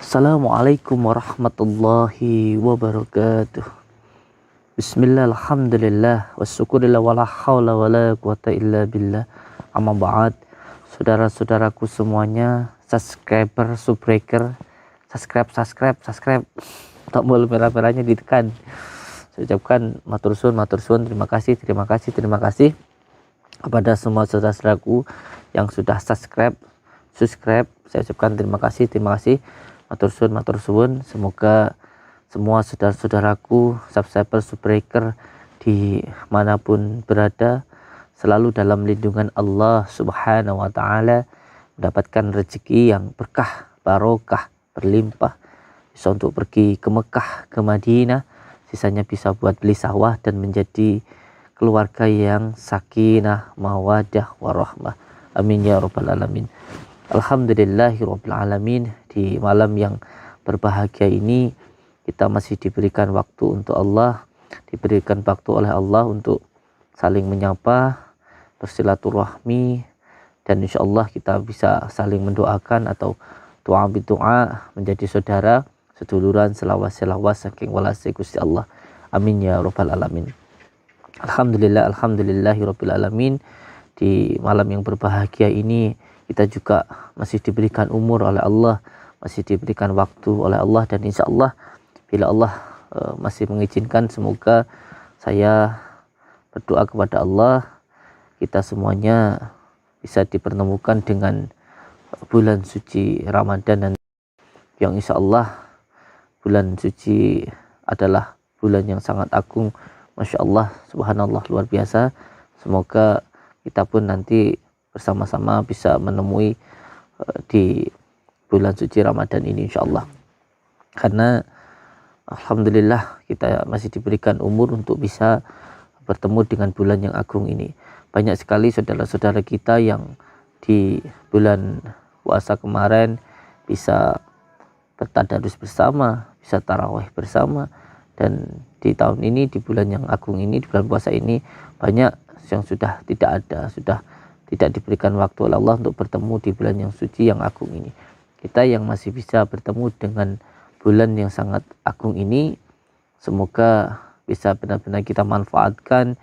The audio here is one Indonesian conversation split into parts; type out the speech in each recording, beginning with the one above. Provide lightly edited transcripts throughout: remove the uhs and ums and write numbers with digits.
Assalamualaikum warahmatullahi wabarakatuh. Bismillah, alhamdulillah, wassyukurillah, wala hawla wala quwata illa billah. Amma ba'd. Saudara-saudaraku semuanya, subscriber, subbreaker, subscribe. Tombol merah-merahnya ditekan. Saya ucapkan matur suwun, terima kasih kepada semua saudara-saudaraku yang sudah subscribe. Saya ucapkan terima kasih. Matur suwun. Semoga semua saudara-saudaraku, subscriber, subbreaker dimanapun berada selalu dalam lindungan Allah Subhanahu wa Ta'ala, mendapatkan rezeki yang berkah, barokah, berlimpah, bisa untuk pergi ke Mekah, ke Madinah, sisanya bisa buat beli sawah dan menjadi keluarga yang sakinah, mawadah, warahmah. Amin ya rabbal alamin. Alhamdulillahirabbil alamin. Di malam yang berbahagia ini kita masih diberikan waktu untuk Allah, diberikan waktu oleh Allah untuk saling menyapa, bersilaturahmi, dan insyaallah kita bisa saling mendoakan atau doa menjadi saudara, seduluran, selawas saking walase Gusti Allah. Amin ya rabbal alamin. Alhamdulillahirabbil alamin. Di malam yang berbahagia ini kita juga masih diberikan umur oleh Allah, masih diberikan waktu oleh Allah, dan insya Allah bila Allah masih mengizinkan, semoga saya berdoa kepada Allah kita semuanya bisa dipertemukan dengan bulan suci Ramadan, dan yang insya Allah bulan suci adalah bulan yang sangat agung, Masya Allah, subhanallah, luar biasa. Semoga kita pun nanti bersama-sama bisa menemui di bulan suci Ramadan ini insyaallah. Karena alhamdulillah kita masih diberikan umur untuk bisa bertemu dengan bulan yang agung ini. Banyak sekali saudara-saudara kita yang di bulan puasa kemarin bisa bertadarus bersama, bisa tarawih bersama, dan di tahun ini, di bulan yang agung ini, di bulan puasa ini, banyak yang sudah tidak diberikan waktu oleh Allah untuk bertemu di bulan yang suci yang agung ini. Kita yang masih bisa bertemu dengan bulan yang sangat agung ini, semoga bisa benar-benar kita manfaatkan,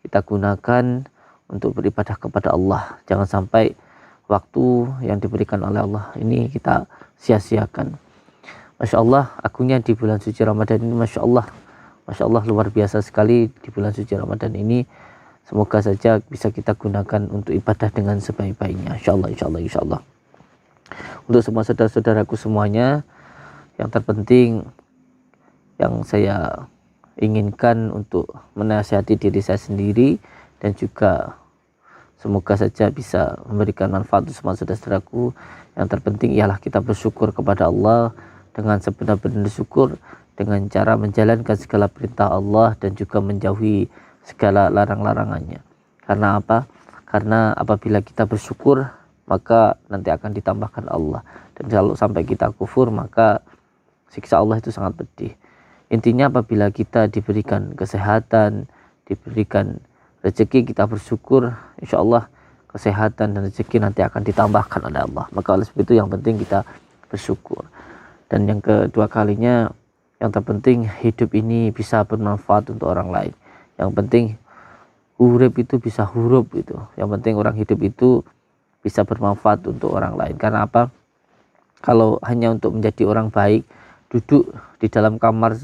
kita gunakan untuk beribadah kepada Allah. Jangan sampai waktu yang diberikan oleh Allah ini kita sia-siakan. Masya Allah, agungnya di bulan suci Ramadan ini, Masya Allah, luar biasa sekali di bulan suci Ramadan ini. Semoga saja bisa kita gunakan untuk ibadah dengan sebaik-baiknya. Insya Allah. Untuk semua saudara-saudaraku semuanya, yang terpenting yang saya inginkan untuk menasihati diri saya sendiri, dan juga semoga saja bisa memberikan manfaat untuk semua saudara-saudaraku. Yang terpenting ialah kita bersyukur kepada Allah dengan sebenar-benar syukur, dengan cara menjalankan segala perintah Allah dan juga menjauhi segala larang-larangannya. Karena apa? Karena apabila kita bersyukur, maka nanti akan ditambahkan Allah. Dan kalau sampai kita kufur, maka siksa Allah itu sangat pedih. Intinya apabila kita diberikan kesehatan, diberikan rezeki, kita bersyukur, insya Allah kesehatan dan rezeki nanti akan ditambahkan oleh Allah. Maka oleh sebab itu yang penting kita bersyukur. Dan yang kedua kalinya, yang terpenting hidup ini bisa bermanfaat untuk orang lain. Yang penting urip itu bisa hurup itu. Yang penting orang hidup itu bisa bermanfaat untuk orang lain. Karena apa? Kalau hanya untuk menjadi orang baik, duduk di dalam kamar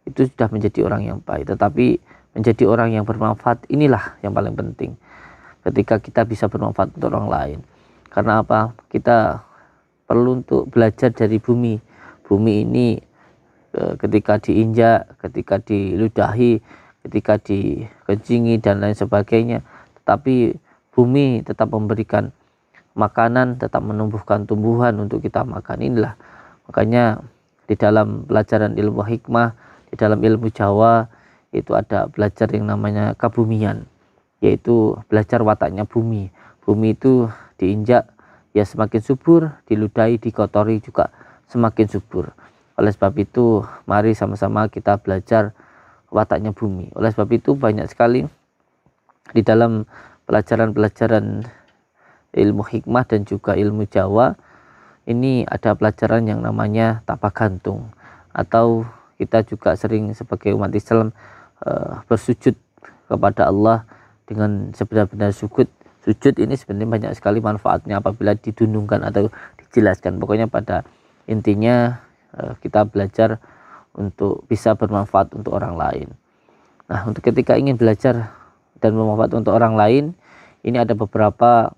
itu sudah menjadi orang yang baik. Tetapi menjadi orang yang bermanfaat, inilah yang paling penting. Ketika kita bisa bermanfaat untuk orang lain. Karena apa? Kita perlu untuk belajar dari bumi. Bumi ini ketika diinjak, ketika diludahi, ketika dikencingi dan lain sebagainya, tetapi bumi tetap memberikan makanan, tetap menumbuhkan tumbuhan untuk kita makan. Inilah makanya di dalam pelajaran ilmu hikmah, di dalam ilmu Jawa itu ada belajar yang namanya kabumian, yaitu belajar wataknya bumi. Bumi itu diinjak ya semakin subur, diludahi, dikotori juga semakin subur. Oleh sebab itu mari sama-sama kita belajar wataknya bumi. Oleh sebab itu banyak sekali di dalam pelajaran-pelajaran ilmu hikmah dan juga ilmu Jawa ini ada pelajaran yang namanya tapagantung, atau kita juga sering sebagai umat Islam bersujud kepada Allah dengan sebenar-benar sujud. Sujud ini sebenarnya banyak sekali manfaatnya apabila didunungkan atau dijelaskan. Pokoknya pada intinya kita belajar untuk bisa bermanfaat untuk orang lain. Nah, untuk ketika ingin belajar dan bermanfaat untuk orang lain, ini ada beberapa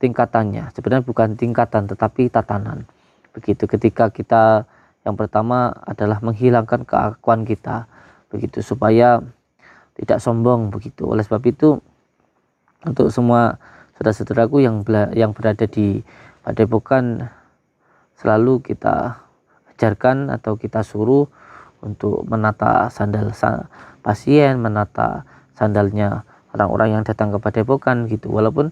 tingkatannya. Sebenarnya bukan tingkatan tetapi tatanan. Begitu, ketika kita yang pertama adalah menghilangkan keakuan kita, begitu, supaya tidak sombong, begitu. Oleh sebab itu, untuk semua saudara-saudaraku yang berada di Padepokan, selalu kita ajarkan atau kita suruh untuk menata sandal pasien, menata sandalnya orang-orang yang datang ke Padepokan, gitu. Walaupun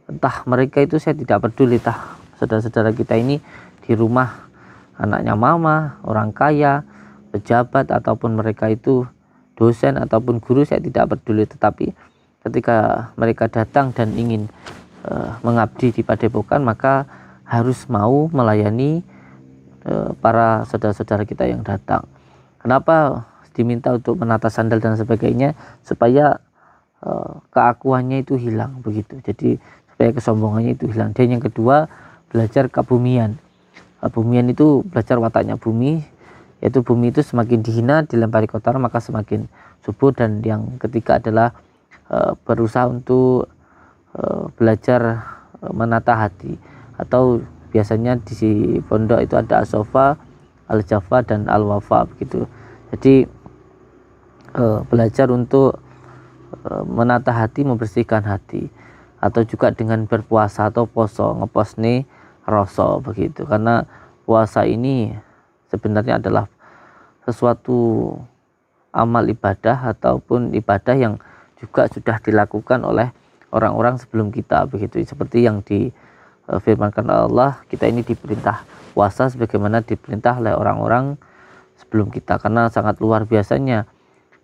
entah mereka itu, saya tidak peduli, entah saudara-saudara kita ini di rumah anaknya mama, orang kaya, pejabat, ataupun mereka itu dosen ataupun guru, saya tidak peduli. Tetapi ketika mereka datang dan ingin mengabdi di Padepokan, maka harus mau melayani para saudara-saudara kita yang datang. Kenapa diminta untuk menata sandal dan sebagainya? Supaya keakuannya itu hilang, begitu. Jadi supaya kesombongannya itu hilang. Dan yang kedua, belajar kebumian. Kebumian itu belajar wataknya bumi, yaitu bumi itu semakin dihina, dilempari kotoran, maka semakin subur. Dan yang ketiga adalah berusaha untuk belajar menata hati, atau biasanya di pondok itu ada as-sofa, al-jafa, dan al-wafa, begitu. Jadi belajar untuk menata hati, membersihkan hati, atau juga dengan berpuasa atau poso, ngeposne rasa, begitu. Karena puasa ini sebenarnya adalah sesuatu amal ibadah ataupun ibadah yang juga sudah dilakukan oleh orang-orang sebelum kita, begitu. Seperti yang difirmankan Allah, kita ini diperintah puasa sebagaimana diperintah oleh orang-orang sebelum kita. Karena sangat luar biasanya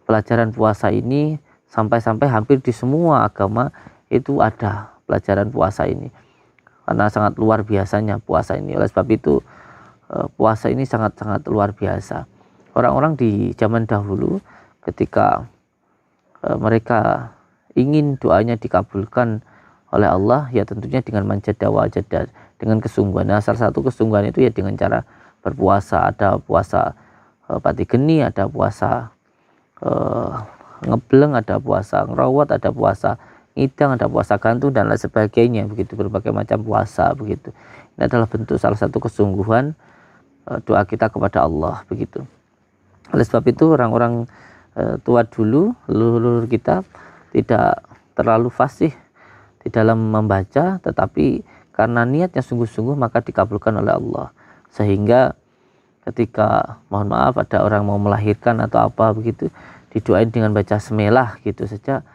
pelajaran puasa ini, sampai-sampai hampir di semua agama itu ada pelajaran puasa ini. Karena sangat luar biasanya puasa ini. Oleh sebab itu puasa ini sangat-sangat luar biasa. Orang-orang di zaman dahulu ketika mereka ingin doanya dikabulkan oleh Allah, ya tentunya dengan manjada wajada, dengan kesungguhan. Nah, salah satu kesungguhan itu ya dengan cara berpuasa. Ada puasa pati geni, ada puasa ngebleng, ada puasa ngerawat, ada puasa ngidang, ada puasa gantung, dan lain sebagainya, begitu. Berbagai macam puasa, begitu. Ini adalah bentuk salah satu kesungguhan doa kita kepada Allah, begitu. Oleh sebab itu orang-orang tua dulu, leluhur kita, tidak terlalu fasih di dalam membaca, tetapi karena niatnya sungguh-sungguh maka dikabulkan oleh Allah. Sehingga ketika, mohon maaf, ada orang mau melahirkan atau apa, begitu, didoain dengan baca semelah gitu saja,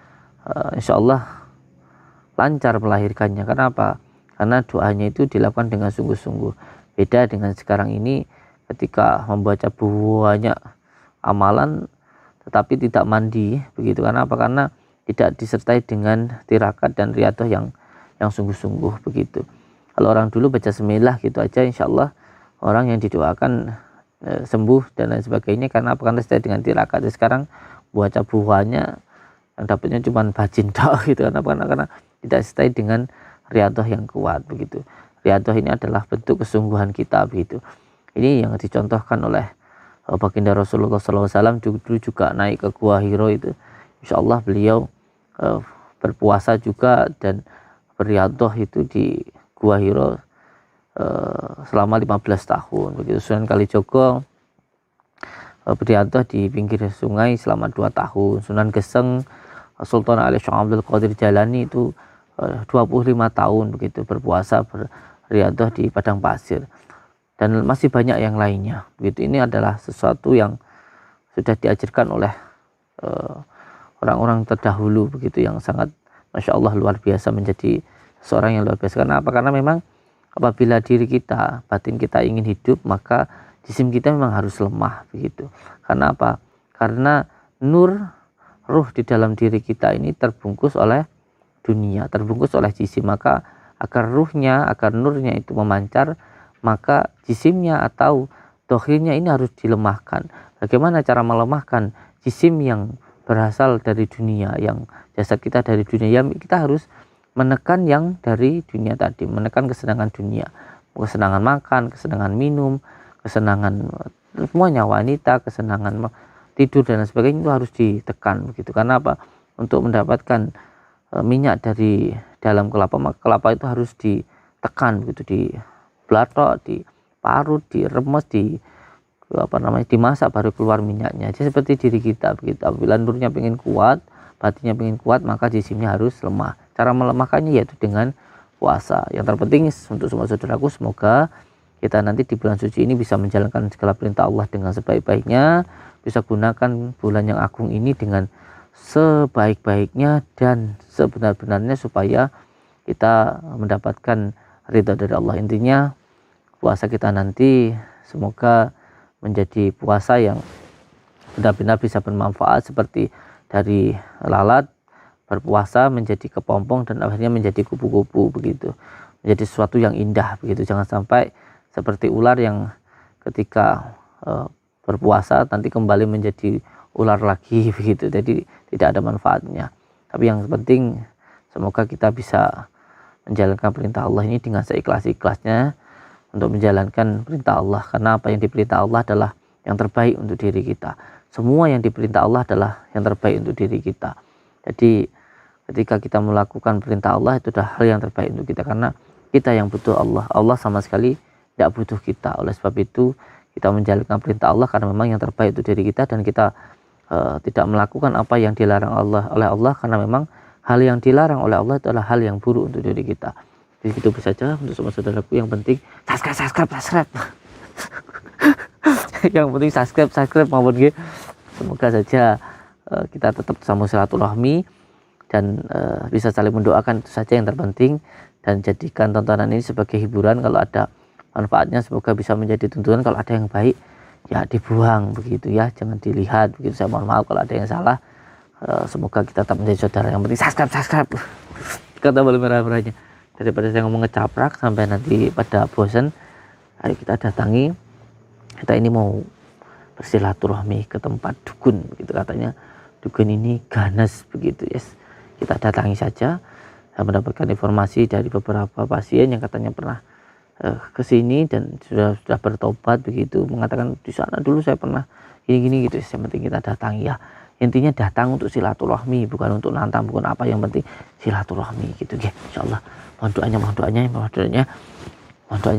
insya Allah lancar melahirkannya. Kenapa? Karena doanya itu dilakukan dengan sungguh-sungguh. Beda dengan sekarang ini, ketika membaca banyak amalan tetapi tidak mandi, begitu. Karena apa? Karena tidak disertai dengan tirakat dan riyadhah yang sungguh-sungguh, begitu. Kalau orang dulu baca semilah gitu aja, insya Allah orang yang didoakan sembuh dan lain sebagainya. Karena apa? Karena sesuai dengan tirakat. Sekarang baca buahnya yang dapatnya cuma bajin tok gitu. Karena tidak sesuai dengan riyadhah yang kuat, begitu. Riyadhah ini adalah bentuk kesungguhan kita, begitu. Ini yang dicontohkan oleh baginda Rasulullah SAW. Dulu juga naik ke Gua Hiro itu, insya Allah beliau berpuasa juga dan berriyadhah itu di Gua Hiro selama 15 tahun, begitu. Sunan Kalijogo berriyadhah di pinggir sungai selama 2 tahun. Sunan Geseng Sultan Ali Syekh Abdul Qadir Jalani itu 25 tahun, begitu, berpuasa berriyadhah di padang pasir. Dan masih banyak yang lainnya, begitu. Ini adalah sesuatu yang sudah diajarkan oleh orang-orang terdahulu, begitu, yang sangat, masya Allah, luar biasa, menjadi seorang yang luar biasa. Karena apa? Karena memang apabila diri kita, batin kita ingin hidup, maka jisim kita memang harus lemah, begitu. Karena apa? Karena nur ruh di dalam diri kita ini terbungkus oleh dunia, terbungkus oleh jisim, maka agar nurnya itu memancar, maka jisimnya atau dohirnya ini harus dilemahkan. Bagaimana cara melemahkan jisim yang berasal dari dunia, yang jasad kita dari dunia? Ya, kita harus menekan yang dari dunia tadi, menekan kesenangan dunia, kesenangan makan, kesenangan minum, kesenangan semuanya, wanita, kesenangan tidur dan sebagainya, itu harus ditekan begitu. Karena apa? Untuk mendapatkan minyak dari dalam kelapa, maka kelapa itu harus ditekan begitu, dibelatok, diparut, diremes, dimasak baru keluar minyaknya. Jadi seperti diri kita begitu. Apabila nurnya pengen kuat, batinnya pengen kuat, maka jisimnya harus lemah. Cara melemahkannya yaitu dengan puasa. Yang terpenting untuk semua saudaraku, semoga kita nanti di bulan suci ini bisa menjalankan segala perintah Allah dengan sebaik-baiknya, bisa gunakan bulan yang agung ini dengan sebaik-baiknya dan sebenar-benarnya supaya kita mendapatkan ridha dari Allah. Intinya puasa kita nanti semoga menjadi puasa yang benar-benar bisa bermanfaat, seperti dari lalat berpuasa menjadi kepompong dan akhirnya menjadi kupu-kupu begitu, menjadi sesuatu yang indah begitu. Jangan sampai seperti ular yang ketika berpuasa nanti kembali menjadi ular lagi begitu, jadi tidak ada manfaatnya. Tapi yang penting semoga kita bisa menjalankan perintah Allah ini dengan seikhlas-ikhlasnya untuk menjalankan perintah Allah, karena apa yang diperintah Allah adalah yang terbaik untuk diri kita. Semua yang diperintah Allah adalah yang terbaik untuk diri kita. Jadi ketika kita melakukan perintah Allah, itu adalah hal yang terbaik untuk kita, karena kita yang butuh Allah. Allah sama sekali tidak butuh kita. Oleh sebab itu kita menjalankan perintah Allah karena memang yang terbaik untuk diri kita, dan kita tidak melakukan apa yang dilarang oleh Allah karena memang hal yang dilarang oleh Allah adalah hal yang buruk untuk diri kita. Jadi itu saja untuk semua saudaraku. Yang penting subscribe. Yang penting subscribe maupun gitu. Semoga saja kita tetap sambung silaturahmi dan bisa saling mendoakan, itu saja yang terpenting. Dan jadikan tontonan ini sebagai hiburan. Kalau ada manfaatnya semoga bisa menjadi tuntunan. Kalau ada yang baik ya dibuang begitu ya, jangan dilihat begitu. Saya mohon maaf kalau ada yang salah. Semoga kita tetap menjadi saudara. Yang penting subscribe kata balik merah-merahnya, daripada saya ngomong ngecaprak sampai nanti pada bosan. Ayo kita datangi, kita ini mau bersilaturahmi ke tempat dukun begitu, katanya dukun ini ganas begitu. Yes, kita datangi saja. Saya mendapatkan informasi dari beberapa pasien yang katanya pernah ke sini dan sudah bertobat begitu, mengatakan di sana dulu saya pernah gini gitu. Yang penting kita datangi ya. Intinya datang untuk silaturahmi, bukan untuk nantang, bukan apa, yang penting silaturahmi gitu ya. Insyaallah. Mohon doanya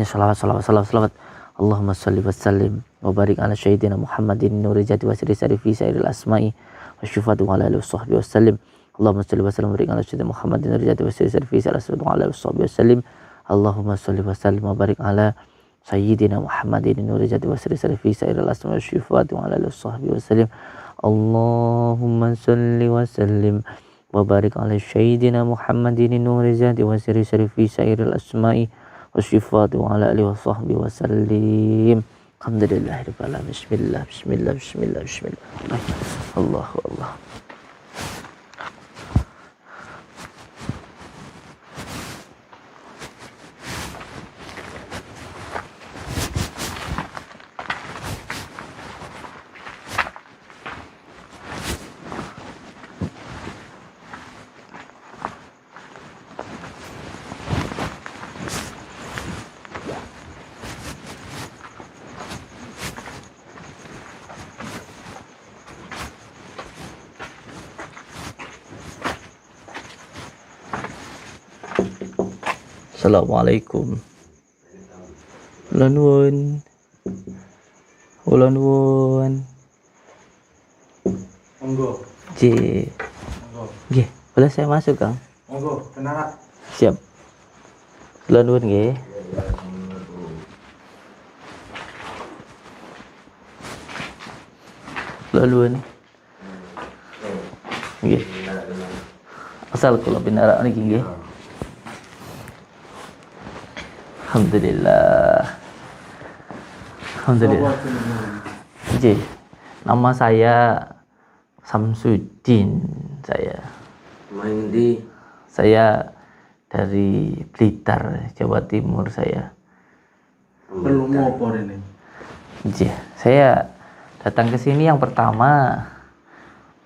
salawat. Allahumma shalli wa sallim wa barik ala sayyidina Muhammadin nuri jati wa sirri sarifi sairil asma'i wa syufatu ala alihi wa sahbihi wa sallim. Allahumma shalli wa sallim wa barik ala sayyidina Muhammadin nuri jati wa sirri sarifi sairil asma'i wa ala alihi wa sahbihi wa sallim. Allahumma shalli wa sallim wa barik ala sayyidina Muhammadin nuri jati wa sirri sarifi sairil asma'i wa syufatu ala alihi wa sahbihi wa sallim. Allahumma shalli wa sallim wa barik ala sayyidina Muhammadin nuri jati wa sirri sarifi sairil asma'i wasyifatu ala alihi wa sahbihi wa sallim. Alhamdulillahirabbil alamin. Bismillah. Allahu Allah. Assalamualaikum. Kula nuwun. Monggo. Monggo. Nggih, boleh saya masuk, Kang? Monggo, tenarak. Siap. Kula nuwun nggih. Kula nuwun. Nggih. Asal kula pinarak niki nggih. Alhamdulillah. Jadi, nama saya Samsudin. Saya Main di saya dari Blitar, Jawa Timur saya. Perlu ngopo ini? Iya, saya datang ke sini yang pertama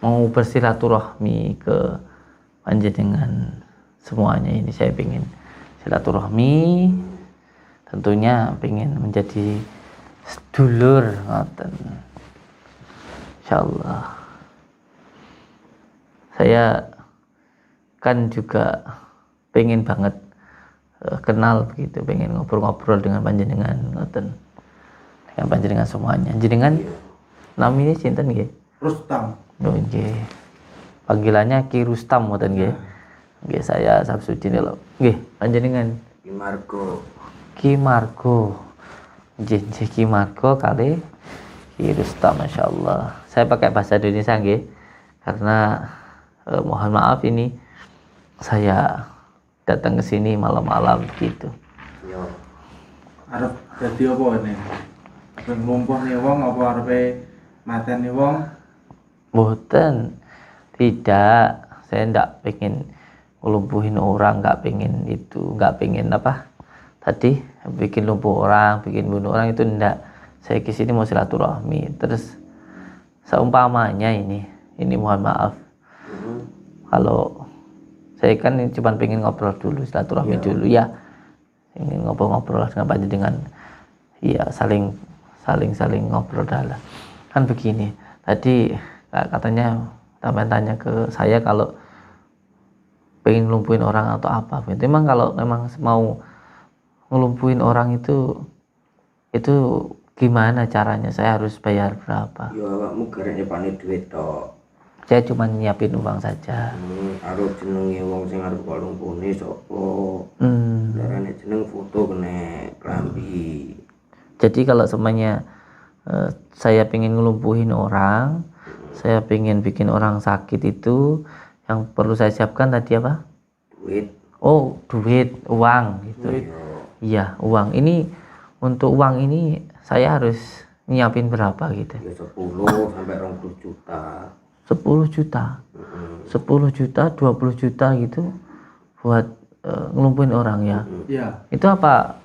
mau bersilaturahmi ke panjenengan semuanya ini. Saya ingin silaturahmi, tentunya ingin menjadi sedulur, ngoten. Insyaallah. Saya kan juga pengen banget kenal begitu, pengen ngobrol-ngobrol dengan panjenengan, ngoten. Dengan panjenengan semuanya. Jenengan namanya sinten nggih? Rustam. Oh nggih. Panggilannya Ki Rustam ngoten nggih. Nggih, saya Samsudin lho. Nggih, panjenengan Ki Margo. Ki Margo. Nggih, Ki Margo kali Ki Rustam, masyaallah. Saya pakai bahasa Indonesia nggih. Karena mohon maaf ini saya datang ke sini malam-malam gitu. Yo. Arep dadi apa ini? Ben nglumpukne wong apa arepe mateni wong? Boten, tidak. Saya ndak pengen ngelumpuhin orang, nggak pengen itu, nggak pengen apa tadi bikin lumpuh orang, bikin bunuh orang, itu ndak. Saya ke sini mau silaturahmi. Terus seumpamanya ini mohon maaf, kalau saya kan cuma pengen ngobrol dulu, silaturahmi dulu ya, ingin ngobrol-ngobrol dengan panjenengan, ya saling ngobrol dalam. Kan begini, tadi katanya sampai tanya ke saya kalau pengen ngelumpuhin orang atau apa. Itu memang kalau memang mau ngelumpuhin orang itu gimana caranya? Saya harus bayar berapa? Ya awakmu garek nyepane duit tok. Saya cuma nyiapin uang saja. Arep jenenge wong sing arep kok lumpune sapa? Darane jeneng foto kene klambi. Jadi kalau semuanya saya pengen ngelumpuhin orang, saya pengen bikin orang sakit, itu yang perlu saya siapkan tadi apa? Duit. Oh, duit, uang gitu. Iya, uang. Ini untuk uang ini saya harus nyiapin berapa gitu? Ya 10 sampai 20 juta. 10 juta. 10 juta, 20 juta gitu buat ngelumpuhin orang ya. Iya. Itu apa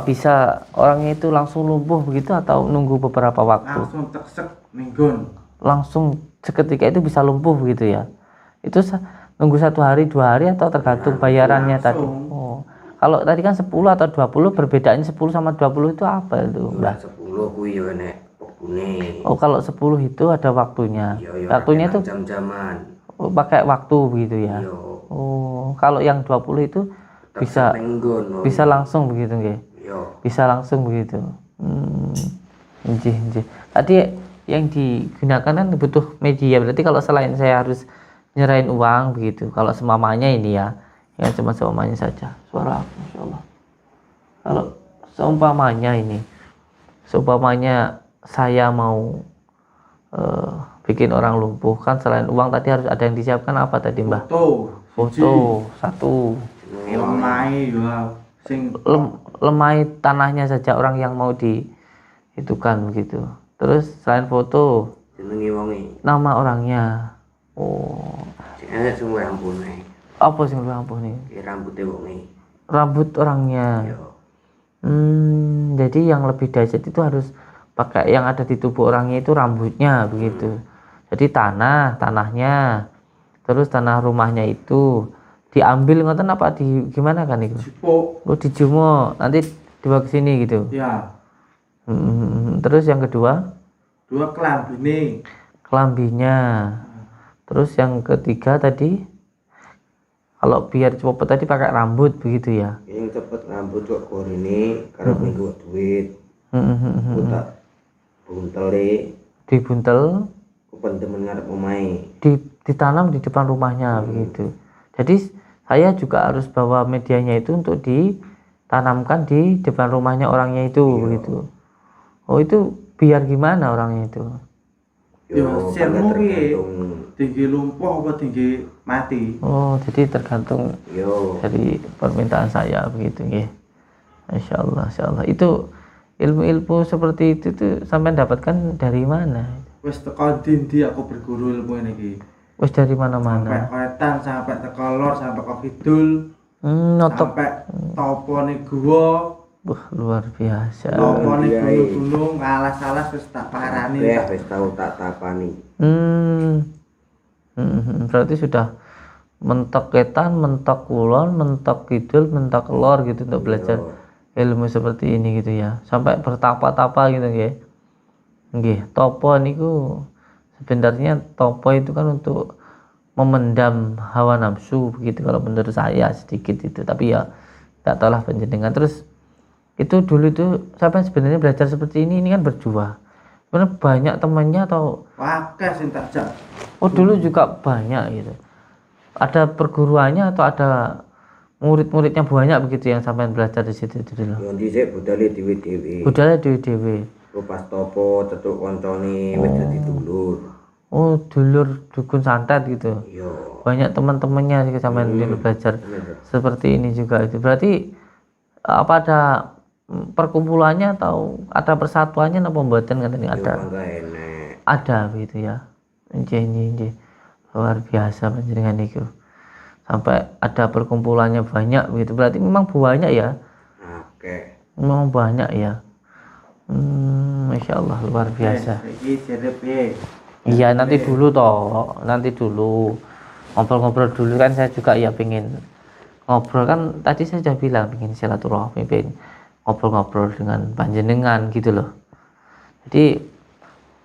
bisa orangnya itu langsung lumpuh begitu atau nunggu beberapa waktu? Langsung teksek minggon. Langsung seketika itu bisa lumpuh begitu ya? Itu nunggu 1 hari 2 hari atau tergantung bayarannya tadi? Oh, kalau tadi kan 10 atau 20, perbedaannya 10 sama 20 itu apa itu? Ya 10 kuwi yo nek wektune. Oh, kalau 10 itu ada waktunya. Ya Waktunya itu jam-jaman. pakai waktu begitu ya? Iya. Oh, kalau yang 20 itu bisa Minggon. bisa langsung begitu nggih? Iya. Bisa langsung begitu. Nggih. Tadi yang digunakan kan butuh media. Berarti kalau selain saya harus nyerahin uang begitu, kalau seumpamanya ini ya cuma seumpamanya saja. Suara aku, insyaallah. Kalau seumpamanya saya mau bikin orang lumpuh, kan selain uang tadi harus ada yang disiapkan apa tadi, Mbah? Foto satu. Lemai ya sing Lemai tanahnya saja orang yang mau dihitukan begitu. Terus selain foto, Jenenge wonge. nama orangnya. Oh, Jenenge semua ampune. apa sing lu ampun nih? Ki rambute wonge. Rambut orangnya. Iya. Jadi yang lebih dahsyat itu harus pakai yang ada di tubuh orangnya itu rambutnya begitu. Jadi tanahnya, terus tanah rumahnya itu diambil ngoten apa gimana kan itu? sipuk. Lu dijumo nanti dibawa ke sini gitu. Ya. Terus yang kedua, 2 klambine. kelambinya. Terus yang ketiga tadi, kalau biar cepet tadi pakai rambut begitu ya. Yang cepet rambut kok gorine karep minggu duit. Utak buntele Dibuntel, kependemen ngarep omahe. ditanam di depan rumahnya begitu. Jadi saya juga harus bawa medianya itu untuk ditanamkan di depan rumahnya orangnya itu begitu. Oh, itu biar gimana orangnya itu? Ya sirmu ki tergantung. tinggi lumpuh apa tinggi mati. Oh, jadi tergantung Yo. dari permintaan saya begitu nggih. Insyaallah. Itu ilmu-ilmu seperti itu tuh sampai dapatkan dari mana? Wis teko ndi aku berguru ilmu ini ki. Wis dari Sampai mana-mana. wetan, sampai teko lor, sampai ke kidul. Notok. Sampai topone gua, Wah, luar biasa. topone Iya, gunung-gunung, alas-alas wis tak parani. Ya wis tau tak tapani. Berarti sudah mentok wetan, mentok kulon, mentok kidul, mentok lor gitu untuk belajar ilmu seperti ini gitu ya. Sampai bertapa-tapa gitu nggih. Nggih, topo niku sebenarnya topo itu kan untuk memendam hawa nafsu begitu kalau menurut saya sedikit itu. Tapi ya tak tahulah panjenengan. Terus itu dulu itu sampai sebenarnya belajar seperti ini kan berjuang. Sebenarnya banyak temannya atau Akeh sing tak jak. oh dulu juga banyak gitu. Ada perguruannya atau ada murid-muridnya banyak begitu yang sampai belajar di situ itu dulu. Yo dhisik budale dhewe-dhewe. Budaya dewe-dewe. Pas topo cecuk koncone wis dadi dulur. Oh dulur dukun santet gitu. Yo. Banyak teman-temannya sih sampai dulu belajar seperti ini juga itu. Berarti apa ada perkumpulannya atau ada persatuannya apa pembuatan kan ini ada? Mangga enek. Ada gitu ya. Injih. Luar biasa panjenengan itu. Sampai ada perkumpulannya banyak begitu. Berarti memang banyak ya. Akeh. Memang banyak ya. Masya Allah luar biasa. Iki jere piye? Iya nanti dulu toh. Nanti dulu. Ngobrol-ngobrol dulu kan saya juga ya pengen ngobrol kan tadi saya sudah bilang pengen silaturahmi, pengen ngobrol-ngobrol dengan panjenengan gitu loh. Jadi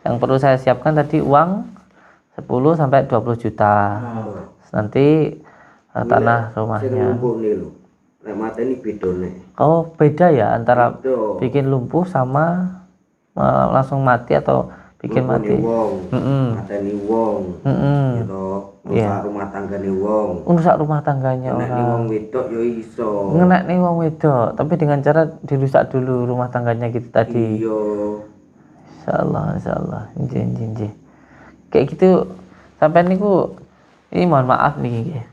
yang perlu saya siapkan tadi uang 10 sampai 20 juta. Nanti tanah Sing rumahnya. lumpuh nih lho. Nek mateni bedone. Oh beda ya antara Beda. bikin lumpuh sama langsung mati atau bikin mati. Wong. Mateni wong. Ya toh. Rusak rumah tanggane wong. Rusak rumah tangganya Nek orang. wong wedok yo iso. Ngenek nih wong wedok, tapi dengan cara dirusak dulu rumah tangganya gitu tadi. Iya. Insyaallah. Injih. Kayak gitu sampai niku ini mohon maaf nih nggih.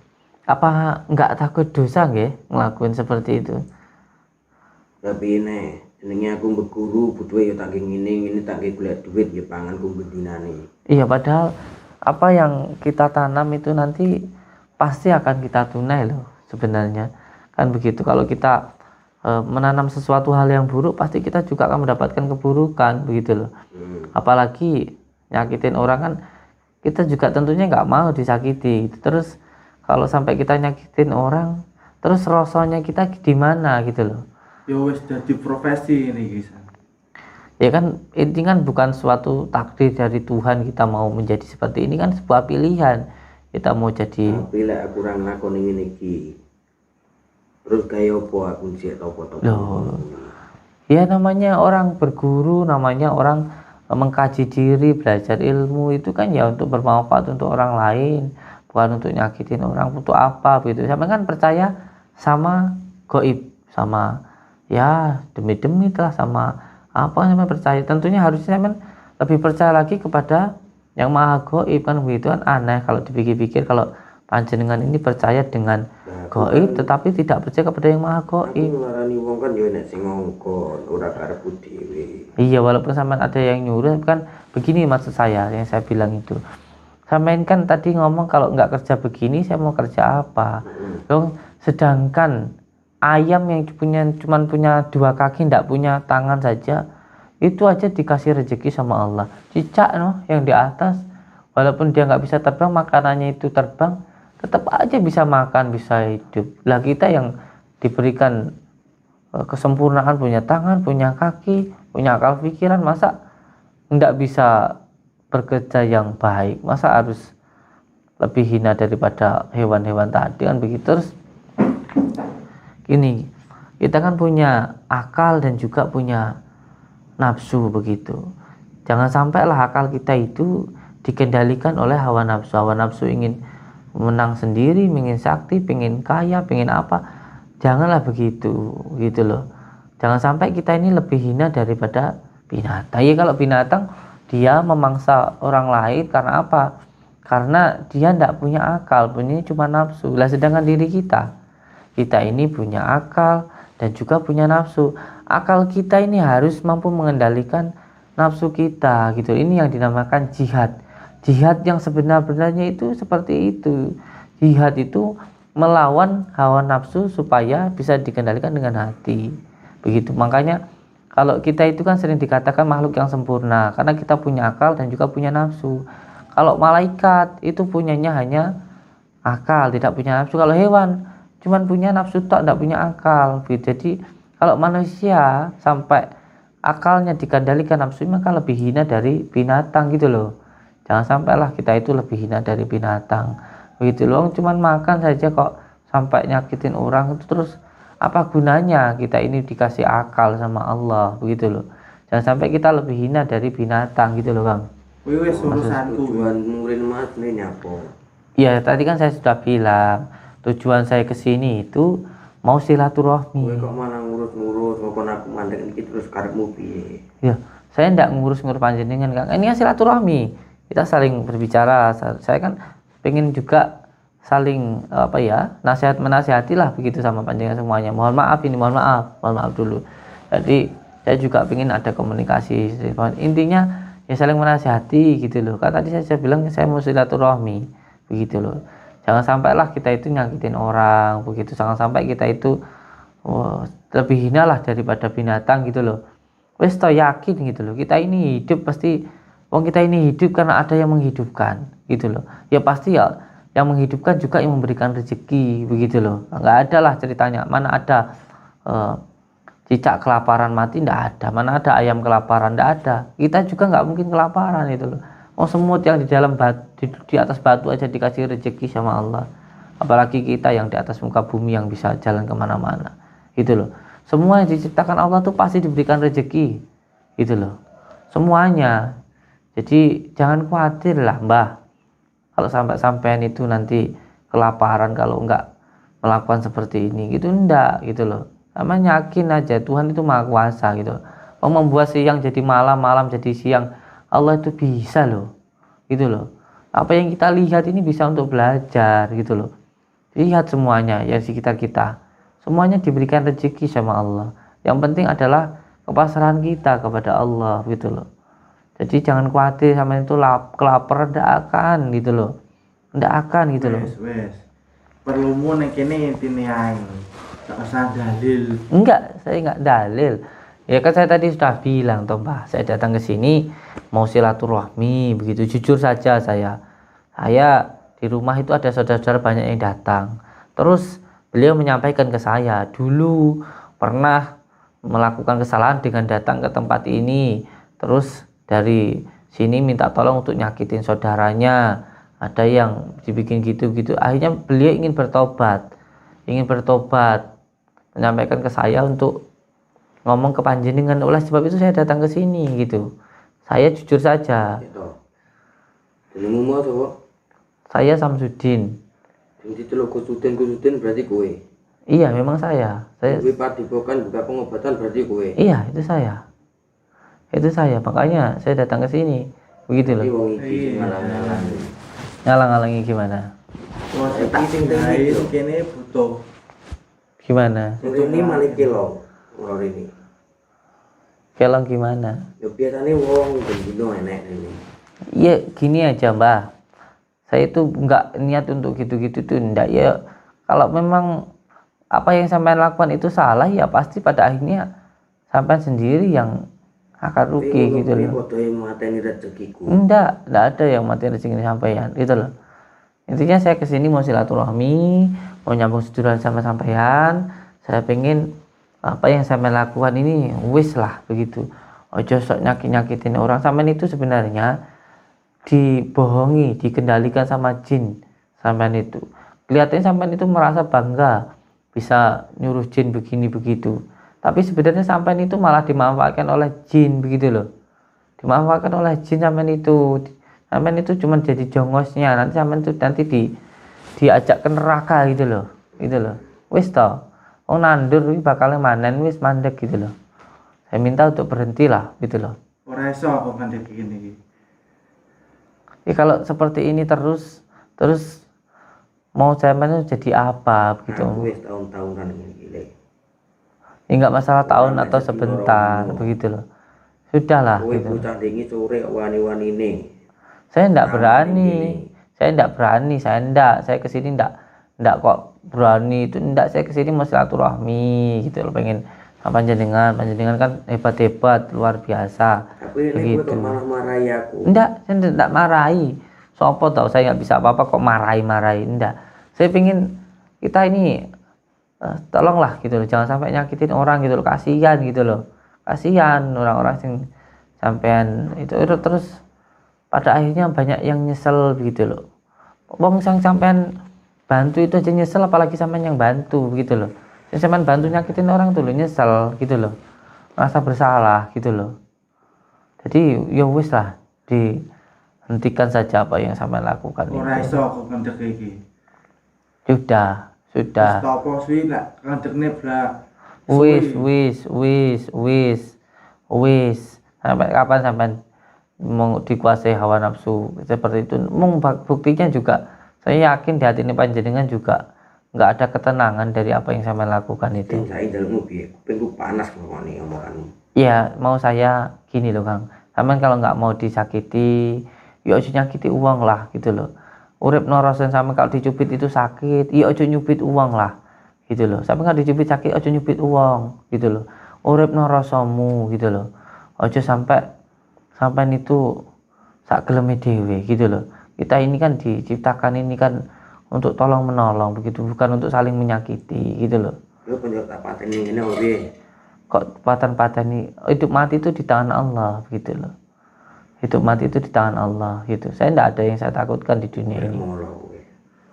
Apa enggak takut dosa nggih ngelakuin seperti itu? Tapi ini jenenge aku berguru butuhe yo tak ngene tak golek duit ya panganku bendinane. Iya padahal apa yang kita tanam itu nanti pasti akan kita tunai loh sebenarnya. Kan begitu kalau kita menanam sesuatu hal yang buruk pasti kita juga akan mendapatkan keburukan begitu loh. Apalagi nyakitin orang kan kita juga tentunya nggak mau disakiti. Terus kalau sampai kita nyakitin orang terus rasanya kita di mana gitu loh. Ya wis dadi profesi ini guys. Ya kan ini kan bukan suatu takdir dari Tuhan kita mau menjadi seperti ini kan sebuah pilihan kita mau jadi. Tapi lek aku kurang lakoni ngene iki. Terus kaya apa aku sik topo-topo. Loh. Ya namanya orang berguru, namanya orang mengkaji diri, belajar ilmu itu kan ya untuk bermanfaat untuk orang lain, bukan untuk nyakitin orang, untuk apa gitu. Sampai kan percaya sama gaib, sama ya demi-demi lah sama apa namanya percaya. Tentunya harusnya kan lebih percaya lagi kepada yang maha gaib kan begitu kan aneh kalau dipikir-pikir kalau panjenengan ini percaya dengan gaib tetapi tidak percaya kepada yang maha gaib. Ngarani wong kan yo nek sing ngongkon ora karepku dhewe. Iya walaupun sampean ada yang nyuruh kan begini maksud saya yang saya bilang itu. Sampean kan tadi ngomong kalau nggak kerja begini saya mau kerja apa? Dong sedangkan ayam yang cuman punya 2 kaki nggak punya tangan saja itu aja dikasih rezeki sama Allah. Cicak yang di atas walaupun dia nggak bisa terbang makanannya itu terbang tetap aja bisa makan bisa hidup. Lah kita yang diberikan kesempurnaan punya tangan punya kaki punya akal pikiran masa nggak bisa bekerja yang baik, masa harus lebih hina daripada hewan-hewan tadi kan begitu. Terus gini kita kan punya akal dan juga punya nafsu begitu, jangan sampailah akal kita itu dikendalikan oleh hawa nafsu ingin menang sendiri, ingin sakti, ingin kaya, ingin apa, janganlah begitu gitu loh. Jangan sampai kita ini lebih hina daripada binatang. Ya kalau binatang dia memangsa orang lain karena apa? Karena dia tidak punya akal, punya cuma nafsu. Lah sedangkan diri kita ini punya akal dan juga punya nafsu. Akal kita ini harus mampu mengendalikan nafsu kita gitu. Ini yang dinamakan jihad. Jihad yang sebenar-benarnya itu seperti itu. Jihad itu melawan hawa nafsu supaya bisa dikendalikan dengan hati. Begitu. Makanya kalau kita itu kan sering dikatakan makhluk yang sempurna karena kita punya akal dan juga punya nafsu. Kalau malaikat itu punyanya hanya akal, tidak punya nafsu. Kalau hewan cuman punya nafsu tak, tidak punya akal. Jadi kalau manusia sampai akalnya dikendalikan nafsu, maka lebih hina dari binatang gitu loh. Jangan sampailah kita itu lebih hina dari binatang. Begitu loh, cuman makan saja kok sampai nyakitin orang itu, terus apa gunanya kita ini dikasih akal sama Allah, begitu loh. Jangan sampai kita lebih hina dari binatang gitu loh, Bang. Wis urusanku. Tujuan murid mas ini nyapo. Iya, tadi kan saya sudah bilang tujuan saya ke sini itu mau silaturahmi. Kowe kok malah ngurus-ngurus ngokon aku mandek iki terus karepmu piye? Ya, saya tidak ngurus-ngurus panjenengan, Kang. Ini kan silaturahmi. Kita saling berbicara. Saya kan pengen juga saling nasihat menasihatilah begitu sama panjenengan semuanya. Mohon maaf dulu. Jadi saya juga pengen ada komunikasi. Intinya ya saling menasihati gitu loh. Kan tadi saya bilang saya mau silaturahmi begitu loh. Jangan sampailah kita itu nyakitin orang begitu. Jangan sampai kita itu lebih hina lah daripada binatang gitu loh. Wes toh yakin gitu loh. Kita ini hidup pasti, kita ini hidup karena ada yang menghidupkan gitu loh. Ya pasti ya yang menghidupkan juga yang memberikan rezeki begitu loh. Nggak ada lah ceritanya. Mana ada cicak kelaparan mati, nggak ada. Mana ada ayam kelaparan, nggak ada. Kita juga nggak mungkin kelaparan itu loh. Semut yang di dalam batu, di atas batu aja dikasih rezeki sama Allah. Apalagi kita yang di atas muka bumi yang bisa jalan kemana-mana. Gitu loh. Semua yang diciptakan Allah tuh pasti diberikan rezeki. Gitu loh. Semuanya. Jadi jangan khawatir lah, Mbah. Kalau sampai-sampean itu nanti kelaparan kalau enggak melakukan seperti ini gitu, enggak gitu loh. Sama yakin aja Tuhan itu maha kuasa gitu. Membuat siang jadi malam, malam jadi siang, Allah itu bisa loh. Gitu loh. Apa yang kita lihat ini bisa untuk belajar gitu loh. Lihat semuanya yang di sekitar kita. Semuanya diberikan rezeki sama Allah. Yang penting adalah kepasrahan kita kepada Allah gitu loh. Jadi jangan khawatir sama itu kelaparan, ndak akan gitu loh. Ndak akan gitu loh. Wes. Perlumu nek kene intine ae. Enggak usah dalil. Enggak, saya enggak dalil. Ya kan saya tadi sudah bilang toh, Mbah, saya datang ke sini mau silaturahmi begitu. Jujur saja saya di rumah itu ada saudara-saudara banyak yang datang. Terus beliau menyampaikan ke saya dulu pernah melakukan kesalahan dengan datang ke tempat ini. Terus dari sini minta tolong untuk nyakitin saudaranya, ada yang dibikin gitu-gitu. Akhirnya beliau ingin bertobat, menyampaikan ke saya untuk ngomong ke panjenengan. Oleh sebab itu saya datang ke sini gitu. Saya jujur saja. Jenengmu mau to? Saya Samsudin. Sing diteluk Kusudin berarti kowe. Iya, memang saya. Kowe padepokan buka pengobatan berarti kowe. Iya, itu saya. Makanya saya datang ke sini. Begitu loh. Wong iki ngalang-ngalang. Ngalang-ngalangi gimana? Wah, sing lain kene butuh. Gimana? Ini malah kilo lor ini. Kelong gimana? Ya biasanya wong bendino enek ini. Iya, gini aja, Mbah. Saya itu enggak niat untuk gitu-gitu tuh, enggak ya. Kalau memang apa yang sampean lakukan itu salah, ya pasti pada akhirnya sampean sendiri yang akan rugi gitu loh. Enggak ada yang mati rezeki sampean gitu loh. Intinya saya kesini mau silaturahmi, mau nyambung sedulur sama sampean. Saya pengen apa yang sampean lakukan ini wis lah begitu. Ojo sok nyakitin orang. Sampean itu sebenarnya dibohongi, dikendalikan sama jin. Sampean itu kelihatannya sampean itu merasa bangga bisa nyuruh jin begini begitu. Tapi sebenarnya sampean itu malah dimanfaatkan oleh jin begitu loh. Dimanfaatkan oleh jin sampean itu. Sampean itu cuma jadi jongosnya. Nanti sampean itu diajak ke neraka gitu loh. Gitu loh. Wis toh. Nandur bakal manen wis mandek gitu loh. Saya minta untuk berhenti lah gitu loh. Ora iso kok mandek gini iki. Ya kalau seperti ini terus mau sampean jadi apa begitu. Wis tahun-tahunan ini. Ya enggak masalah tahun atau sebentar begitu loh. Sudahlah gitu. Kowe candingi sore wani-wanine. Saya enggak berani. Saya kesini enggak kok berani itu enggak, saya kesini mau silaturahmi gitu loh, pengen sama panjenengan kan hebat-hebat luar biasa Tapi ini gue begitu. kok malah marahi aku. Enggak, saya enggak marahi. Sopo tahu saya nggak bisa apa-apa kok marahi-marahi. Enggak. Saya pingin kita ini tolonglah gitu loh, jangan sampai nyakitin orang gitu loh, kasihan gitu loh. Kasihan orang-orang yang sampean itu terus pada akhirnya banyak yang nyesel begitu loh. Wong sang sampean bantu itu aja nyesel, apalagi sampean yang bantu begitu loh. Yang sampean bantu nyakitin orang tuh loh nyesel gitu loh. Merasa bersalah gitu loh. Jadi ya wis lah, dihentikan saja apa yang sampean lakukan Ora itu. iso aku ngendek iki. Sudah. Stop sih lah ngendekne blak. Wis. Sampai kapan sampean mau dikuasai hawa nafsu seperti itu? Buktinya juga saya yakin di hati ini panjenengan juga nggak ada ketenangan dari apa yang sampean lakukan itu. Saya dalammu piye? Kupingku panas ngomongane omonganmu. Ya mau saya gini loh Kang, sampean kalau nggak mau disakiti, ya ojo nyakiti uang lah gitu loh. Urip norosen sampe kalau dicubit itu sakit, ya ojo nyubit uang lah gitu loh. Sampe kalau dicubit sakit, ojo nyubit uang gitu loh. Urip norosomu gitu loh. Ojo sampai itu sak geleme dhewe gitu loh. Kita ini kan diciptakan ini kan untuk tolong menolong begitu, bukan untuk saling menyakiti gitu loh. Yo penjot tak pateni ngene opo piye? Kok pateni hidup mati itu di tangan Allah begitu loh. Hidup mati itu di tangan Allah gitu. Saya tidak ada yang saya takutkan di dunia ini.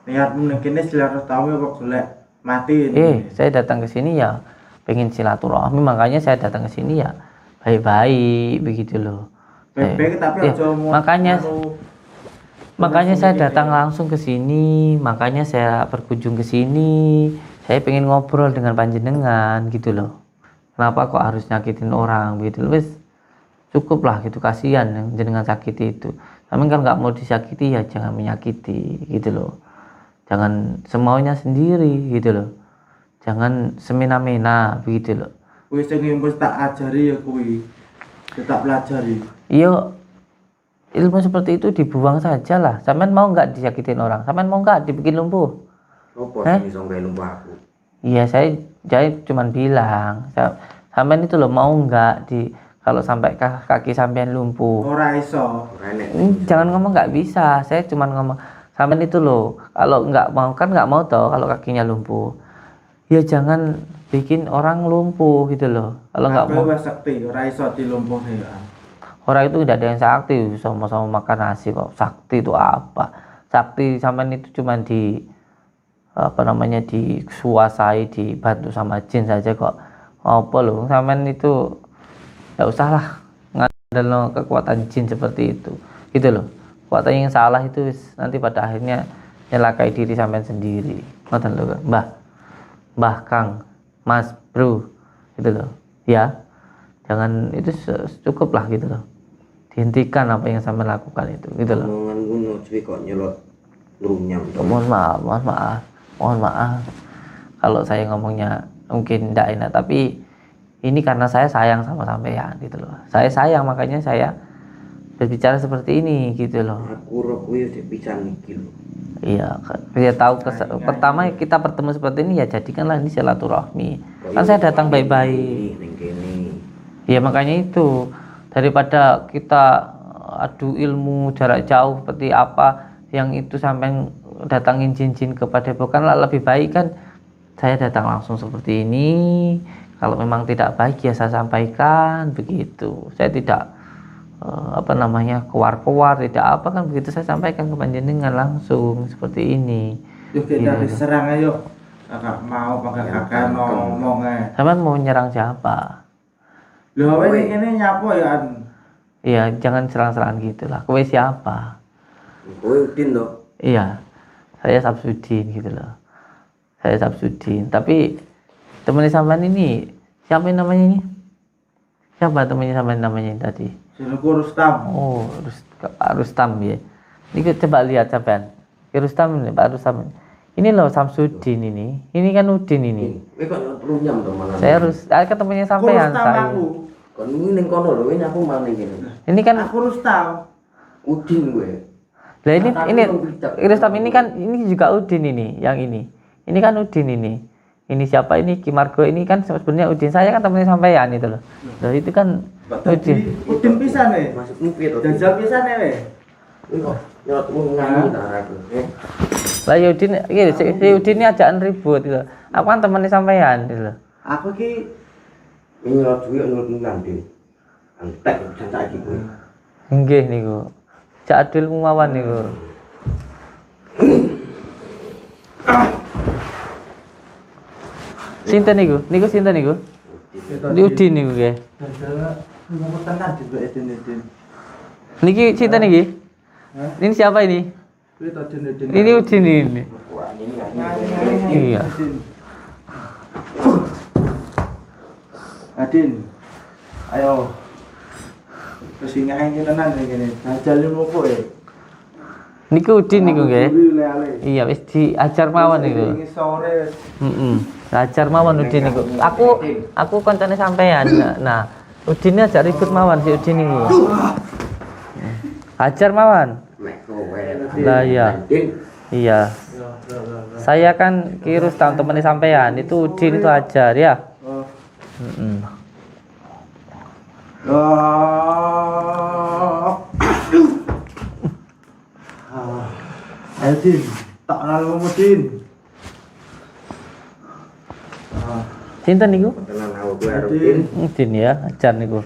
Niatmu ning kene silaturahmi apa golek mati ini? Saya datang ke sini ya pengen silaturahmi, makanya saya datang ke sini ya baik-baik begitu loh. Baik-baik tapi aja mau Makanya saya datang langsung ke sini, makanya saya berkunjung ke sini. Saya pengen ngobrol dengan panjenengan gitu loh. Kenapa kok harus nyakitin orang begitu loh? Wes cukup lah gitu, kasihan yang jenengan sakiti itu. Tapi kan nggak mau disakiti ya jangan menyakiti gitu loh. Jangan semaunya sendiri gitu loh. Jangan semena-mena begitu loh. Kuwi sing wis tak ajari ya kuwi. Tak pelajari. Iya, ilmu seperti itu dibuang saja lah. Sampean mau nggak disakitin orang? Sampean mau nggak dibikin lumpuh? Sopo sing iso gawe lumpuh aku? Iya, saya cuma bilang, sampean itu loh mau nggak kalau sampai kaki sampean lumpuh? Ora iso. Ora enek. Jangan ngomong nggak bisa. Saya cuma ngomong sampean itu loh, kalau nggak mau kan nggak mau toh kalau kakinya lumpuh. Ya jangan bikin orang lumpuh gitu loh. Kalau nggak mau. Wes sakti, ora iso dilumpuhi ya. Orang itu tidak ada yang sakti, sama-sama makan nasi kok. Sakti itu apa? Sakti sampean itu cuma disuasai, dibantu sama jin saja kok. Apa loh, sampean itu enggak usah lah ngandalno kekuatan jin seperti itu. Gitu loh. Kekuatan yang salah itu nanti pada akhirnya nyelakai diri sampean sendiri. Ngoten lho, Mbah Kang, Mas, Bro. Gitu loh. Ya. Jangan itu cukup lah gitu loh. Dihentikan apa yang sampean lakukan itu gitu loh. Omongan ngono cuy kok nyelot lunyam. Mohon maaf kalau saya ngomongnya mungkin tidak enak, tapi ini karena saya sayang sama sampean gitu loh. Saya sayang makanya saya berbicara seperti ini gitu loh. Aku ro kuwi wis pisan iki lho. Iya, saya tahu pertama kita bertemu seperti ini ya jadikanlah ini silaturahmi. Kan saya datang baik-baik. Ning kene. Ya makanya itu, daripada kita adu ilmu jarak jauh seperti apa yang itu sampai datangin jin-jin kepada bukanlah lebih baik kan saya datang langsung seperti ini. Kalau memang tidak baik ya saya sampaikan begitu. Saya tidak keluar tidak apa kan begitu, saya sampaikan ke panjenengan langsung seperti ini. Yuk kita diserang ayo. Kakak mau kakak ngomong ae. Sampean mau menyerang siapa? Lho awake kene nyapo ya an. Iya, jangan serang-serang gitu lah. Kowe siapa? Kowe Udin to? Iya, saya Samsudin gitu loh. Saya Samsudin. Tapi temannya sampean ini siapa namanya ini? Siapa temannya sampean namanya tadi? Jenengku Rustam. Oh, Pak Rustam ya. Ini coba lihat sampean. Rustam ini, Pak Rustam. Ini loh Samsudin ini. Ini kan Udin ini. Kowe kok lunyam to malah. Saya ketemunya sampean saya. Kon wingi ning kono lho, wingi aku malah ning kene. Ini kan Aku Rustam. Udin kowe. lah ini Rustam ini kan ini juga Udin ini, yang ini. Ini kan Udin ini. Ini siapa ini? Ki Margo ini kan sebenarnya Udin. Saya kan temennya sampean itu loh. Loh itu kan Udin. Udin pisan we. Maksudmu piye to? Jajal pisan we. Nyot nganu ta aku. Lah ya Udin, iki si Udin ini ajakan ribut gitu. Aku kan temennya sampean gitu loh. Aku ki Nyot duwe nyot nang Din. Antek jan saiki kuwi. Nggih niku. Cak adilmu mawon niku. Sinten niku? Niku sinten niku? Di Udin niku nggih. jajal ngomong tenan juga Udin. Niki sinten niki? Ini siapa ini? Kuwi to Udin. Ini Udin ini. Wah, ini Iya. Adin. Ayo. Terus ngahe tenan ngene. Jajal mupo e. Niku Udin niku nggih. Le-ale. Iya wis diajar mawon niku. Ini sore. Heeh. Ajar mawon Udin niku. Aku koncone sampean. Nah, Udin ajak ribut mawon si Udin niku. Ajar mawon. Lah iya. Iya. Saya kan Ki Rustam temennya sampean. Itu Udin itu ajar ya. Oh. Heeh. Ayo Din, tak kenal kamu Din. Sinten niku? tenan aku kuwi arep Din. Udin ya, ajar niku.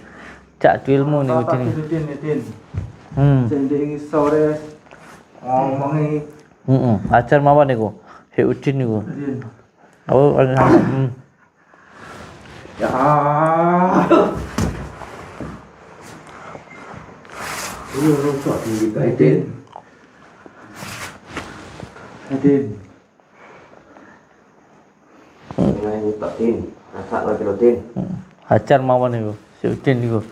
Cak ilmu niku Udin. Din. Hmm. Sendiri sore ngomongi Heeh. Ajar mawon niku. Si Udin niku. Din. Oh, Ya. Ini rokok tinggi kae Din. Din. Din. Ini tak Din. Masak lagi lo Din. Hajar mawon niku, si Udin niku.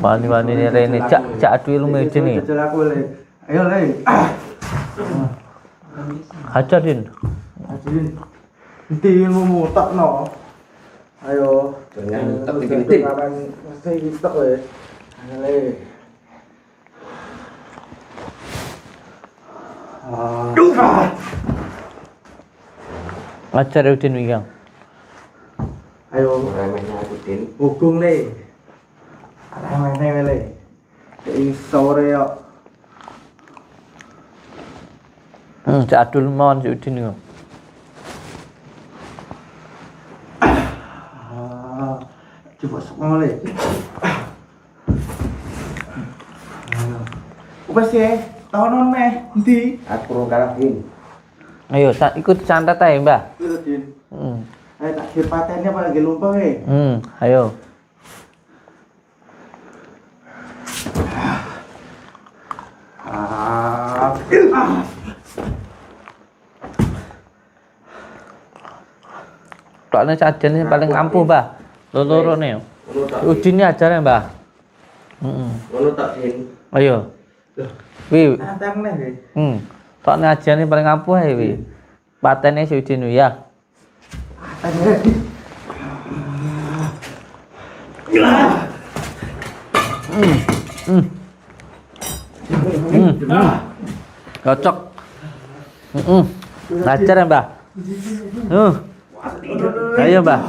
Wani-wani ini rene cak adu ilmu Udin iki. Jajal aku le. Ayo le. Hajar Din. Din. Nanti ilmu tak no. Ayo. Jangan tak tinggi Din. Mesti tak le. Ayo le. Hajar Udin iki. Ayo. Remehnya aku Din. Hukum le. Remeh le. Ini sore yo. Cak adul mawon si Udin niku. Coba sok le. Upes ya, tahun meh, nanti. Aku ro kalah Din. Ayo ikut santet ae, Mbah. Itu Din. Hmm. Ayo tak kira patennya apa lagi lupa weh. Ayo. Soalnya sajen sing paling ampuh, Mbah. Loro-lorone. Ngono tak. Udin ini ajarnya, Mbah. Ngono tak Din. Ayo. Wi. Tantang nih weh. Soalnya ajarnya paling ampuh ae, wi. Patennya si Udin wi, ya. Cocok. Ajar ya, Mbah. Ayo, Mbah.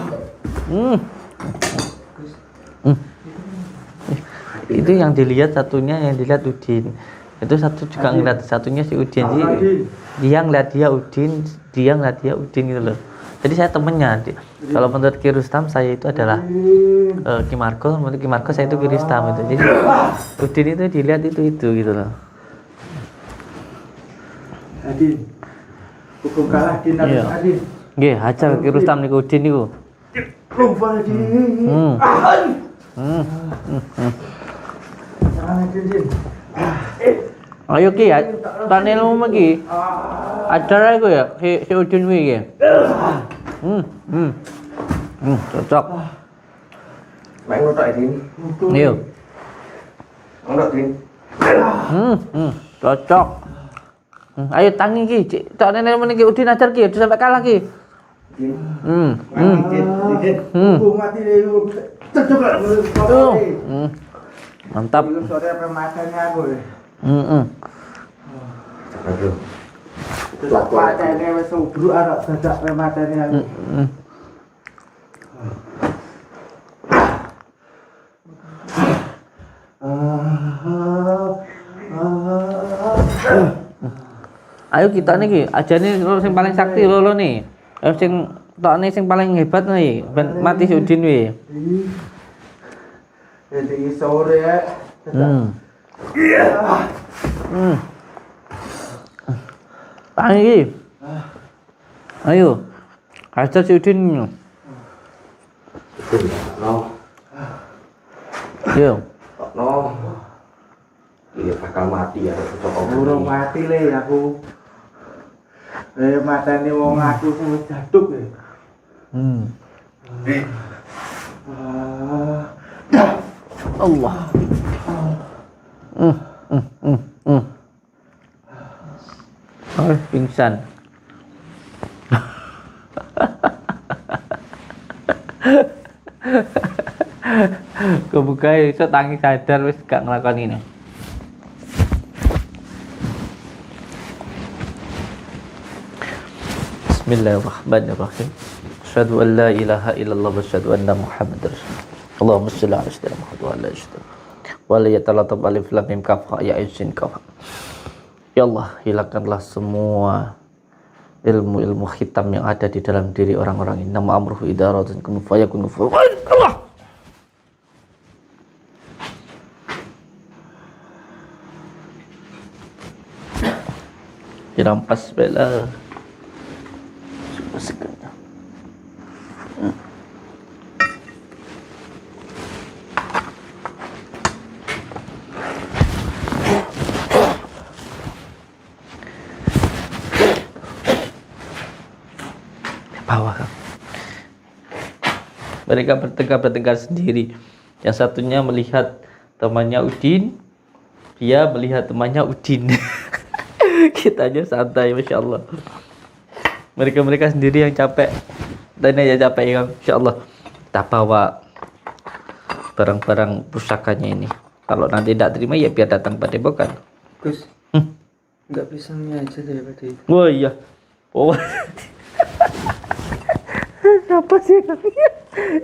Itu yang dilihat satunya, yang dilihat Udin. Itu satu juga ngeliat, satunya si Udin. Jadi dia ngeliat dia Udin, dia ngeliat dia Udin gitu loh. Jadi saya temennya. Kalau menurut Ki Rustam saya itu adalah Ki Margo, menurut Ki Margo saya itu Ki Rustam itu. Jadi Udin itu dilihat itu gitu loh. Adin. Hukum kalah Din Iya. Adin. Nggih, hajar Ki Rustam niku Udin niku. Lupa Adin. Jangan Adin Din. Ayo Ki, tak ilmu iki. Ajar iku ya, si Udin kuwi iki. Cocok. Mek ngono tak Din. Iya. Ngono Din. Cocok. Ayo tangi Ki, tak ilmu iki Udin ajar Ki, udah sampai kalah Ki. Din. Dikit. Hukum mati deh. Cocok lah. Mantap. Sore apa makannya aku. Aduh. Terus patene wis ubruk arek dadak we matene aku. Ayo kita niki ajane sing paling sakti lho nih. Ayo sing tokne sing paling hebat nih ben mati Udin wi. Jadi sore ya. Tangi iki. Ayo. Hajar si Udin. No. Yo. No. Iya bakal mati ya cocok. Burung mati le aku. Matane wong aku wis jaduk ya. Allah. Pingsan. Kebuka iso tangi sadar wis gak nglakoni ini. Bismillahirrahmanirrahim. Asyhadu an la ilaha illallah wa asyhadu anna Muhammadar Rasulullah. Allahumma shalli ala sayyidina Muhammad wa ala sayyidina. Wa la yatalatab alif lam mim kaf ya ayin kaf. Ya Allah, hilangkanlah semua ilmu-ilmu hitam yang ada di dalam diri orang-orang ini. Nama amruhu idaratun kun fayakun Allah. Dirampas bela. Sekarang. Bawah. Mereka bertengkar sendiri. Yang satunya melihat temannya Udin, dia melihat temannya Udin. Kita aja santai, masya Allah. Mereka sendiri yang capek, dan aja capek ya, insya Allah. Kita bawa barang-barang pusakanya ini. Kalau nanti tidak terima ya biar datang pada Padepokan. Gus. Enggak pisangnya aja daripada itu. Oh iya. Oh. Siapa sih?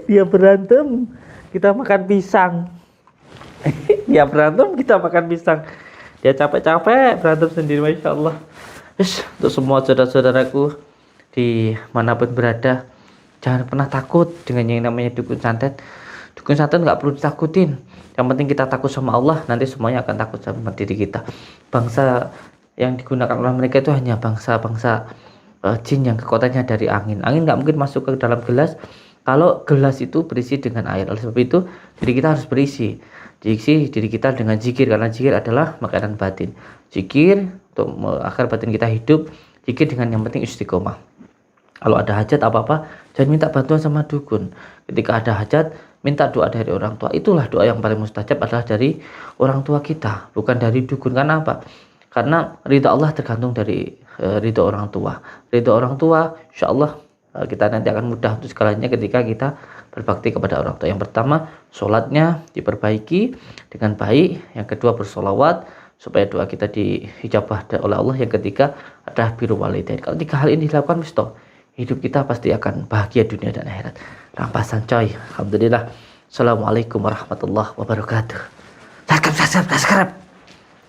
Dia berantem, kita makan pisang. Dia berantem, kita makan pisang. Dia capek-capek berantem sendiri, masya Allah. Yes, untuk semua saudara-saudaraku di manapun berada, jangan pernah takut dengan yang namanya dukun santet. Dukun santet nggak perlu ditakutin. Yang penting kita takut sama Allah, nanti semuanya akan takut sama diri kita. Bangsa yang digunakan oleh mereka itu hanya bangsa-bangsa jin yang kekuatannya dari angin. Angin nggak mungkin masuk ke dalam gelas kalau gelas itu berisi dengan air. Oleh sebab itu diri kita harus berisi diri kita dengan zikir, karena zikir adalah makanan batin. Zikir untuk agar batin kita hidup. Zikir dengan yang penting istiqomah. Kalau ada hajat apa-apa, jangan minta bantuan sama dukun. Ketika ada hajat, minta doa dari orang tua. Itulah doa yang paling mustajab adalah dari orang tua kita, bukan dari dukun. Karena apa? Karena ridha Allah tergantung dari ridha orang tua. Ridha orang tua, insya Allah kita nanti akan mudah untuk segalanya ketika kita berbakti kepada orang tua. Yang pertama, sholatnya diperbaiki dengan baik. Yang kedua, bersolawat supaya doa kita diijabah oleh Allah. Yang ketiga adalah biru walidain. Kalau tiga hal ini dilakukan, hidup kita pasti akan bahagia dunia dan akhirat. Rampasan coy. Alhamdulillah. Assalamualaikum warahmatullahi wabarakatuh. Subscribe.